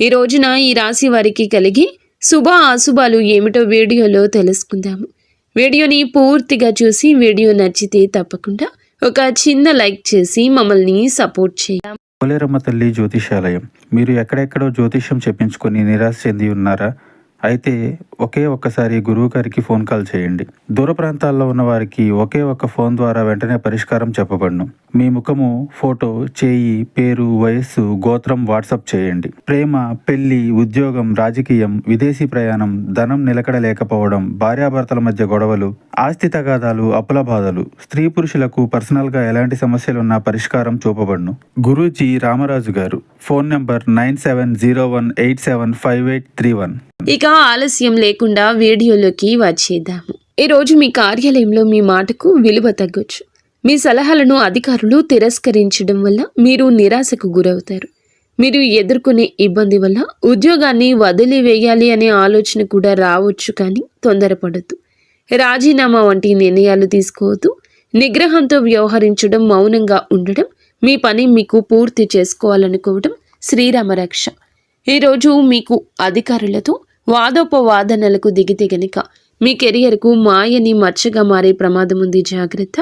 ఈ రోజున ఈ రాశి వారికి కలిగి శుభ అశుభాలు ఏమిటో వీడియోలో తెలుసుకుందాము. వీడియోని పూర్తిగా చూసి వీడియో నచ్చితే తప్పకుండా ఒక చిన్న లైక్ చేసి మమ్మల్ని సపోర్ట్ చేయండి. పోలేరమ్మ తల్లి జ్యోతిషాలయం. మీరు ఎక్కడెక్కడో జ్యోతిష్యం చెప్పించుకొని నిరాశ చెంది ఉన్నారా? అయితే ఒక్కసారి గురువు గారికి ఫోన్ కాల్ చేయండి. దూర ప్రాంతాల్లో ఉన్న వారికి ఒకే ఒక్క ఫోన్ ద్వారా వెంటనే పరిష్కారం చెప్పబడును. మీ ముఖము, ఫోటో, చేయి, పేరు, వయస్సు, గోత్రం వాట్సాప్ చేయండి. ప్రేమ, పెళ్లి, ఉద్యోగం, రాజకీయం, విదేశీ ప్రయాణం, ధనం నిలకడ లేకపోవడం, భార్యాభర్తల మధ్య గొడవలు, ఆస్తి తగాదాలు, అప్పుల బాధలు, స్త్రీ పురుషులకు పర్సనల్ గా ఎలాంటి సమస్యలున్నా పరిష్కారం చూపబడును. గురూజీ రామరాజు గారు. Phone number 9701875831. ఇక ఆలస్యం లేకుండా వీడియోలోకి వచ్చేద్దాము. ఈరోజు మీ కార్యాలయంలో మీ మాటకు విలువ తగ్గొచ్చు. మీ సలహాలను అధికారులు తిరస్కరించడం వల్ల మీరు నిరాశకు గురవుతారు. మీరు ఎదుర్కొనే ఇబ్బంది వల్ల ఉద్యోగాన్ని వదిలివేయాలి అనే ఆలోచన కూడా రావచ్చు, కానీ తొందరపడద్దు. రాజీనామా వంటి నిర్ణయాలు తీసుకోవద్దు. నిగ్రహంతో వ్యవహరించడం, మౌనంగా ఉండడం, మీ పని మీకు పూర్తి చేసుకోవాలనుకోవడం శ్రీరామ రక్ష. ఈరోజు మీకు అధికారులతో వాదోపవాదనలకు దిగితే గనుక మీ కెరియర్కు మాయని మచ్చగా మారే ప్రమాదం ఉంది. జాగ్రత్త.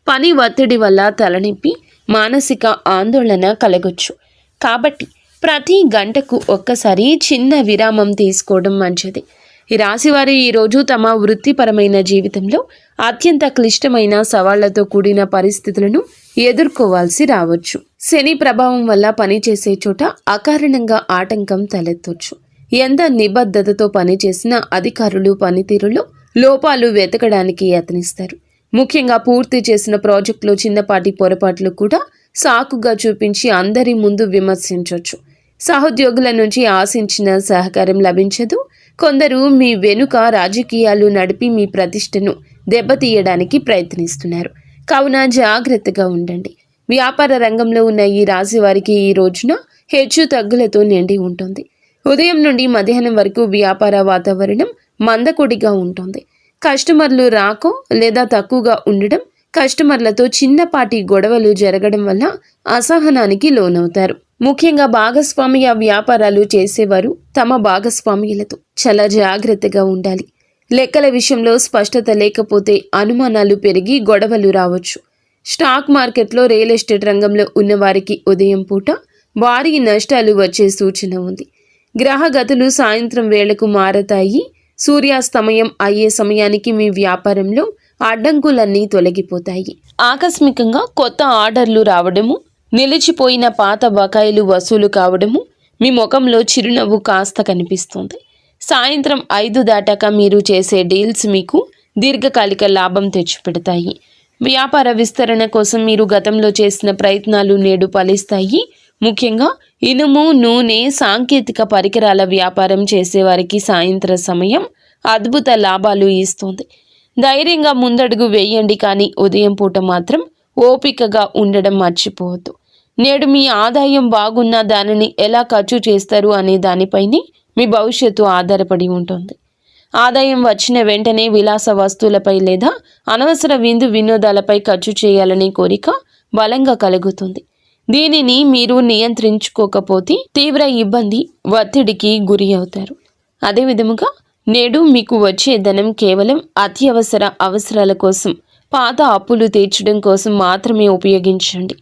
పని ఒత్తిడి వల్ల తలనొప్పి, మానసిక ఆందోళన కలగొచ్చు. కాబట్టి ప్రతి గంటకు ఒక్కసారి చిన్న విరామం తీసుకోవడం మంచిది. ఈ రాశివారు ఈరోజు తమ వృత్తిపరమైన జీవితంలో అత్యంత క్లిష్టమైన సవాళ్లతో కూడిన పరిస్థితులను ఎదుర్కోవాల్సి రావచ్చు. శని ప్రభావం వల్ల పనిచేసే చోట అకారణంగా ఆటంకం తలెత్తొచ్చు. ఎంత నిబద్ధతతో పనిచేసిన అధికారులు పనితీరులో లోపాలు వెతకడానికి యత్నిస్తారు. ముఖ్యంగా పూర్తి చేసిన ప్రాజెక్టులో చిన్నపాటి పొరపాట్లు కూడా సాకుగా చూపించి అందరి ముందు విమర్శించవచ్చు. సహోద్యోగుల నుంచి ఆశించిన సహకారం లభించదు. కొందరు మీ వెనుక రాజకీయాలు నడిపి మీ ప్రతిష్టను దెబ్బతీయడానికి ప్రయత్నిస్తున్నారు. కావున జాగ్రత్తగా ఉండండి. వ్యాపార రంగంలో ఉన్న ఈ రాశి వారికి ఈ రోజున హెచ్చు తగ్గులతో నిండి ఉంటుంది. ఉదయం నుండి మధ్యాహ్నం వరకు వ్యాపార వాతావరణం మందకొడిగా ఉంటుంది. కస్టమర్లు రాకో లేదా తక్కువగా ఉండడం, కస్టమర్లతో చిన్నపాటి గొడవలు జరగడం వల్ల అసహనానికి లోనవుతారు. ముఖ్యంగా భాగస్వామ్య వ్యాపారాలు చేసేవారు తమ భాగస్వామ్యులతో చాలా జాగ్రత్తగా ఉండాలి. లెక్కల విషయంలో స్పష్టత లేకపోతే అనుమానాలు పెరిగి గొడవలు రావచ్చు. స్టాక్ మార్కెట్లో, రియల్ ఎస్టేట్ రంగంలో ఉన్నవారికి ఉదయం పూట భారీ నష్టాలు వచ్చే సూచన ఉంది. గ్రహగతులు సాయంత్రం వేళకు మారతాయి. సూర్యాస్తమయం అయ్యే సమయానికి మీ వ్యాపారంలో అడ్డంకులన్నీ తొలగిపోతాయి. ఆకస్మికంగా కొత్త ఆర్డర్లు రావడము, నిలిచిపోయిన పాత బకాయిలు వసూలు కావడము, మీ ముఖంలో చిరునవ్వు కాస్త కనిపిస్తుంది. సాయంత్రం 5 దాటాక మీరు చేసే డీల్స్ మీకు దీర్ఘకాలిక లాభం తెచ్చిపెడతాయి. వ్యాపార విస్తరణ కోసం మీరు గతంలో చేసిన ప్రయత్నాలు నేడు ఫలిస్తాయి. ముఖ్యంగా ఇనుము, నూనె, సాంకేతిక పరికరాల వ్యాపారం చేసేవారికి సాయంత్ర సమయం అద్భుత లాభాలు ఇస్తుంది. ధైర్యంగా ముందడుగు వేయండి, కానీ ఉదయం పూట మాత్రం ఓపికగా ఉండడం మర్చిపోవద్దు. నేడు మీ ఆదాయం బాగున్నా దానిని ఎలా ఖర్చు చేస్తారు అనే దానిపైనే మీ భవిష్యత్తు ఆధారపడి ఉంటుంది. ఆదాయం వచ్చిన వెంటనే విలాస వస్తువులపై లేదా అనవసర విందు వినోదాలపై ఖర్చు చేయాలనే కోరిక బలంగా కలుగుతుంది. దీనిని మీరు నియంత్రించుకోకపోతే తీవ్ర ఇబ్బంది, ఒత్తిడికి గురి అవుతారు. అదేవిధముగా నేడు మీకు వచ్చే ధనం కేవలం అత్యవసర అవసరాల కోసం, పాత అప్పులు తీర్చడం కోసం మాత్రమే ఉపయోగించండి.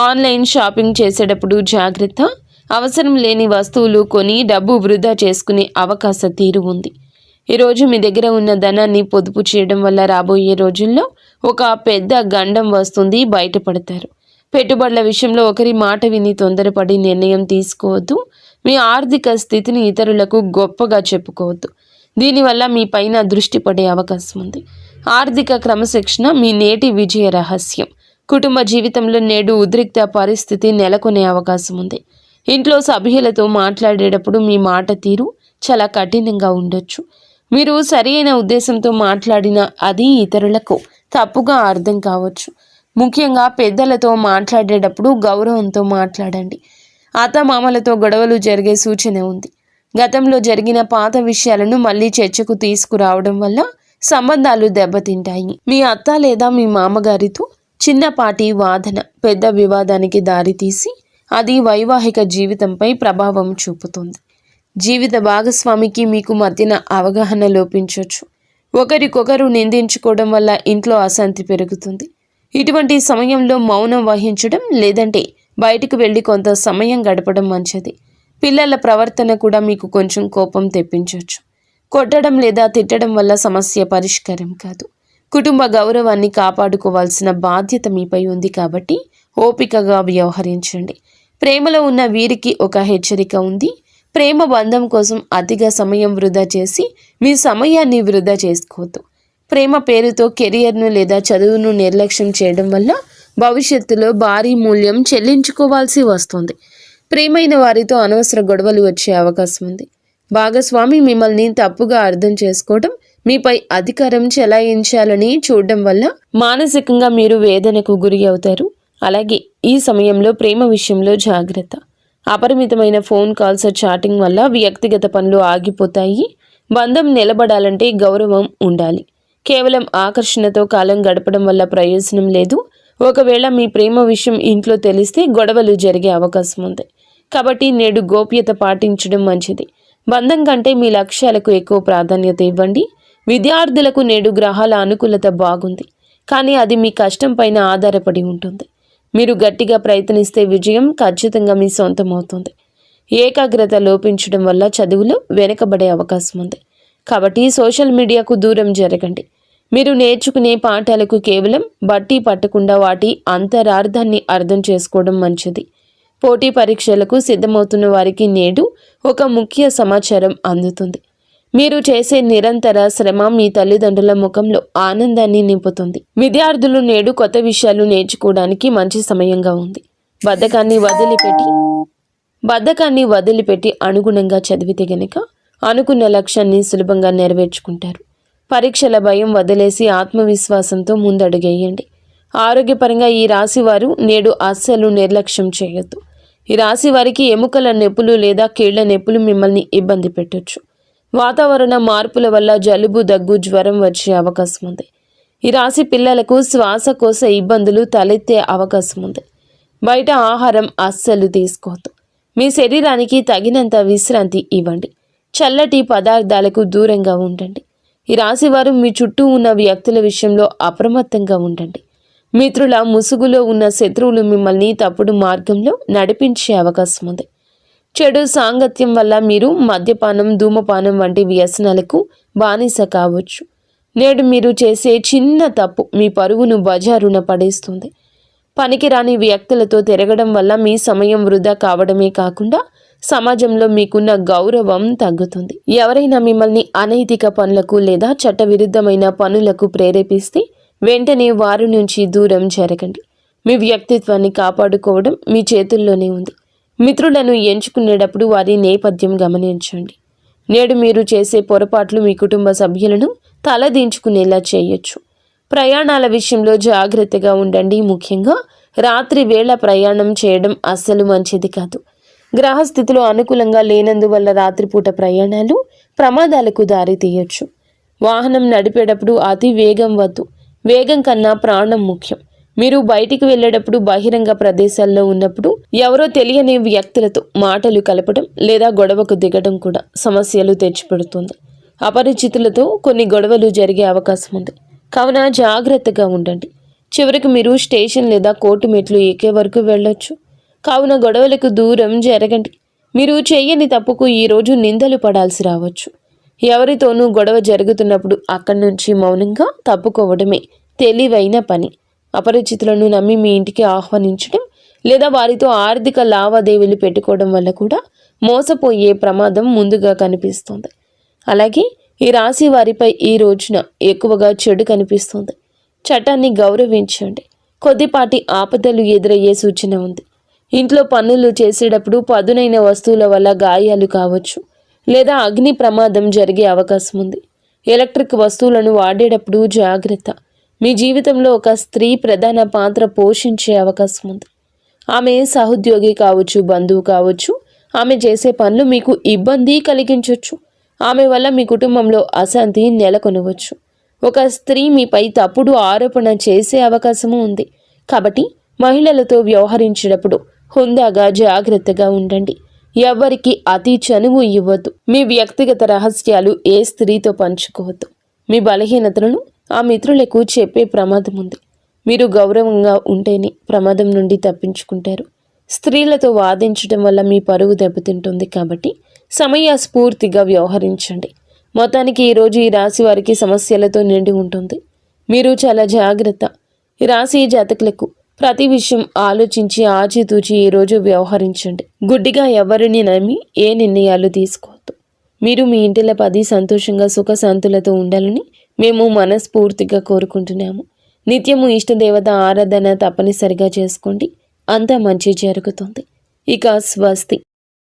ఆన్లైన్ షాపింగ్ చేసేటప్పుడు జాగ్రత్త. అవసరం లేని వస్తువులు కొని డబ్బు వృధా చేసుకునే అవకాశ తీరు ఉంది. ఈరోజు మీ దగ్గర ఉన్న ధనాన్ని పొదుపు చేయడం వల్ల రాబోయే రోజుల్లో ఒక పెద్ద గండం వస్తుంది, బయటపడతారు. పెట్టుబడుల విషయంలో ఒకరి మాట విని తొందరపడి నిర్ణయం తీసుకోవద్దు. మీ ఆర్థిక స్థితిని ఇతరులకు గొప్పగా చెప్పుకోవద్దు. దీనివల్ల మీ పైన దృష్టి పడే అవకాశం ఉంది. ఆర్థిక క్రమశిక్షణ మీ నేటి విజయ రహస్యం. కుటుంబ జీవితంలో నేడు ఉద్రిక్త పరిస్థితి నెలకొనే అవకాశం ఉంది. ఇంట్లో సభ్యులతో మాట్లాడేటప్పుడు మీ మాట తీరు చాలా కఠినంగా ఉండొచ్చు. మీరు సరైన ఉద్దేశంతో మాట్లాడినా అది ఇతరులకు తప్పుగా అర్థం కావచ్చు. ముఖ్యంగా పెద్దలతో మాట్లాడేటప్పుడు గౌరవంతో మాట్లాడండి. అత్తమామలతో గొడవలు జరిగే సూచన ఉంది. గతంలో జరిగిన పాత విషయాలను మళ్ళీ చర్చకు తీసుకురావడం వల్ల సంబంధాలు దెబ్బతింటాయి. మీ అత్త లేదా మీ మామగారితో చిన్నపాటి వాదన పెద్ద వివాదానికి దారితీసి అది వైవాహిక జీవితంపై ప్రభావం చూపుతుంది. జీవిత భాగస్వామికి మీకు మధ్యన అవగాహన లోపించవచ్చు. ఒకరికొకరు నిందించుకోవడం వల్ల ఇంట్లో అశాంతి పెరుగుతుంది. ఇటువంటి సమయంలో మౌనం వహించడం లేదంటే బయటకు వెళ్ళి కొంత సమయం గడపడం మంచిది. పిల్లల ప్రవర్తన కూడా మీకు కొంచెం కోపం తెప్పించవచ్చు. కొట్టడం లేదా తిట్టడం వల్ల సమస్య పరిష్కారం కాదు. కుటుంబ గౌరవాన్ని కాపాడుకోవాల్సిన బాధ్యత మీపై ఉంది కాబట్టి ఓపికగా వ్యవహరించండి. ప్రేమలో ఉన్న వీరికి ఒక హెచ్చరిక ఉంది. ప్రేమ బంధం కోసం అతిగా సమయం వృధా చేసి మీ సమయాన్ని వృధా చేసుకోవద్దు. ప్రేమ పేరుతో కెరియర్ను లేదా చదువును నిర్లక్ష్యం చేయడం వల్ల భవిష్యత్తులో భారీ మూల్యం చెల్లించుకోవాల్సి వస్తుంది. ప్రేమైన వారితో అనవసర గొడవలు వచ్చే అవకాశం ఉంది. భాగస్వామి మిమ్మల్ని తప్పుగా అర్థం చేసుకోవడం, మీపై అధికారం చెలాయించాలని చూడడం వల్ల మానసికంగా మీరు వేదనకు గురి అవుతారు. అలాగే ఈ సమయంలో ప్రేమ విషయంలో జాగ్రత్త. అపరిమితమైన ఫోన్ కాల్స్, చాటింగ్ వల్ల వ్యక్తిగత పనులు ఆగిపోతాయి. బంధం నిలబడాలంటే గౌరవం ఉండాలి. కేవలం ఆకర్షణతో కాలం గడపడం వల్ల ప్రయోజనం లేదు. ఒకవేళ మీ ప్రేమ విషయం ఇంట్లో తెలిస్తే గొడవలు జరిగే అవకాశం ఉంది. కాబట్టి నేడు గోప్యత పాటించడం మంచిది. బంధం కంటే మీ లక్ష్యాలకు ఎక్కువ ప్రాధాన్యత ఇవ్వండి. విద్యార్థులకు నేడు గ్రహాల అనుకూలత బాగుంది, కానీ అది మీ కష్టం పైన ఆధారపడి ఉంటుంది. మీరు గట్టిగా ప్రయత్నిస్తే విజయం ఖచ్చితంగా మీ సొంతం అవుతుంది. ఏకాగ్రత లోపించడం వల్ల చదువులో వెనకబడే అవకాశం ఉంది. కాబట్టి సోషల్ మీడియాకు దూరం జరగండి. మీరు నేర్చుకునే పాఠాలకు కేవలం బట్టి పట్టకుండా వాటి అంతరార్థాన్ని అర్థం చేసుకోవడం మంచిది. పోటీ పరీక్షలకు సిద్ధమవుతున్న వారికి నేడు ఒక ముఖ్య సమాచారం అందుతుంది. మీరు చేసే నిరంతర శ్రమ మీ తల్లిదండ్రుల ముఖంలో ఆనందాన్ని నింపుతుంది. విద్యార్థులు నేడు కొత్త విషయాలు నేర్చుకోవడానికి మంచి సమయంగా ఉంది. బద్ధకాన్ని వదిలిపెట్టి అనుగుణంగా చదివితే గనుక అనుకున్న లక్ష్యాన్ని సులభంగా నెరవేర్చుకుంటారు. పరీక్షల భయం వదిలేసి ఆత్మవిశ్వాసంతో ముందడుగేయండి. ఆరోగ్యపరంగా ఈ రాశి వారు నేడు అస్సలు నిర్లక్ష్యం చేయొద్దు. ఈ రాశి వారికి ఎముకల నొప్పులు లేదా కీళ్ల నొప్పులు మిమ్మల్ని ఇబ్బంది పెట్టొచ్చు. వాతావరణ మార్పుల వల్ల జలుబు, దగ్గు, జ్వరం వచ్చే అవకాశం ఉంది. ఈ రాశి పిల్లలకు శ్వాసకోశ ఇబ్బందులు తలెత్తే అవకాశం ఉంది. బయట ఆహారం అస్సలు తీసుకోవద్దు. మీ శరీరానికి తగినంత విశ్రాంతి ఇవ్వండి. చల్లటి పదార్థాలకు దూరంగా ఉండండి. ఈ రాశివారు మీ చుట్టూ ఉన్న వ్యక్తుల విషయంలో అప్రమత్తంగా ఉండండి. మిత్రుల ముసుగులో ఉన్న శత్రువులు మిమ్మల్ని తప్పుడు మార్గంలో నడిపించే అవకాశం ఉంది. చెడు సాంగత్యం వల్ల మీరు మద్యపానం, ధూమపానం వంటి వ్యసనాలకు బానిస కావచ్చు. నేడు మీరు చేసే చిన్న తప్పు మీ పరువును బజారున పడేస్తుంది. పనికిరాని వ్యక్తులతో తిరగడం వల్ల మీ సమయం వృధా కావడమే కాకుండా సమాజంలో మీకున్న గౌరవం తగ్గుతుంది. ఎవరైనా మిమ్మల్ని అనైతిక పనులకు లేదా చట్టవిరుద్ధమైన పనులకు ప్రేరేపిస్తే వెంటనే వారి నుంచి దూరం జరగండి. మీ వ్యక్తిత్వాన్ని కాపాడుకోవడం మీ చేతుల్లోనే ఉంది. మిత్రులను ఎంచుకునేటప్పుడు వారి నేపథ్యం గమనించండి. నేడు మీరు చేసే పొరపాట్లు మీ కుటుంబ సభ్యులను తలదించుకునేలా చేయొచ్చు. ప్రయాణాల విషయంలో జాగ్రత్తగా ఉండండి. ముఖ్యంగా రాత్రి వేళ ప్రయాణం చేయడం అస్సలు మంచిది కాదు. గ్రహస్థితిలో అనుకూలంగా లేనందువల్ల రాత్రిపూట ప్రయాణాలు ప్రమాదాలకు దారి తీయొచ్చు. వాహనం నడిపేటప్పుడు అతి వేగం వద్దు. వేగం కన్నా ప్రాణం ముఖ్యం. మీరు బయటికి వెళ్ళేటప్పుడు బహిరంగ ప్రదేశాల్లో ఉన్నప్పుడు ఎవరో తెలియని వ్యక్తులతో మాటలు కలపడం లేదా గొడవకు దిగడం కూడా సమస్యలు తెచ్చిపెడుతుంది. అపరిచితులతో కొన్ని గొడవలు జరిగే అవకాశం ఉంది. కావున జాగ్రత్తగా ఉండండి. చివరికి మీరు స్టేషన్ లేదా కోర్టు మెట్లు ఎక్కే వరకు వెళ్ళొచ్చు. కావున గొడవలకు దూరం జరగండి. మీరు చేయని తప్పుకు ఈరోజు నిందలు పడాల్సి రావచ్చు. ఎవరితోనూ గొడవ జరుగుతున్నప్పుడు అక్కడి నుంచి మౌనంగా తప్పుకోవడమే తెలివైన పని. అపరిచితులను నమ్మి మీ ఇంటికి ఆహ్వానించడం లేదా వారితో ఆర్థిక లావాదేవీలు పెట్టుకోవడం వల్ల కూడా మోసపోయే ప్రమాదం ముందుగా కనిపిస్తుంది. అలాగే ఈ రాశి వారిపై ఈ రోజున ఎక్కువగా చెడు కనిపిస్తుంది. చట్టాన్ని గౌరవించండి. కొద్దిపాటి ఆపదలు ఎదురయ్యే సూచన ఉంది. ఇంట్లో పనులు చేసేటప్పుడు పదునైన వస్తువుల వల్ల గాయాలు కావచ్చు లేదా అగ్ని ప్రమాదం జరిగే అవకాశం ఉంది. ఎలక్ట్రిక్ వస్తువులను వాడేటప్పుడు జాగ్రత్త. మీ జీవితంలో ఒక స్త్రీ ప్రధాన పాత్ర పోషించే అవకాశం ఉంది. ఆమె సహోద్యోగి కావచ్చు, బంధువు కావచ్చు. ఆమె చేసే పనులు మీకు ఇబ్బంది కలిగించవచ్చు. ఆమె వల్ల మీ కుటుంబంలో అశాంతి నెలకొనవచ్చు. ఒక స్త్రీ మీపై తప్పుడు ఆరోపణ చేసే అవకాశము ఉంది. కాబట్టి మహిళలతో వ్యవహరించేటప్పుడు హుందాగా జాగ్రత్తగా ఉండండి. ఎవరికి అతి చనువు ఇవ్వద్దు. మీ వ్యక్తిగత రహస్యాలు ఏ స్త్రీతో పంచుకోవద్దు. మీ బలహీనతలను ఆ మిత్రులకు చెప్పే ప్రమాదం ఉంది. మీరు గౌరవంగా ఉంటేనే ప్రమాదం నుండి తప్పించుకుంటారు. స్త్రీలతో వాదించడం వల్ల మీ పరువు దెబ్బతింటుంది కాబట్టి సమయస్ఫూర్తిగా వ్యవహరించండి. మొత్తానికి ఈరోజు ఈ రాశి వారికి సమస్యలతో నిండి ఉంటుంది. మీరు చాలా జాగ్రత్త. ఈ రాశి జాతకులకు ప్రతి విషయం ఆలోచించి ఆచితూచి ఈరోజు వ్యవహరించండి. గుడ్డిగా ఎవరిని నమ్మి ఏ నిర్ణయాలు తీసుకోవద్దు. మీరు మీ ఇంటిలో 10 సంతోషంగా సుఖశాంతులతో ఉండాలని మేము మనస్ఫూర్తిగా కోరుకుంటున్నాము. నిత్యము ఇష్టదేవత ఆరాధన తప్పనిసరిగా చేసుకోండి. అంతా మంచి జరుగుతుంది. ఇక స్వస్తి.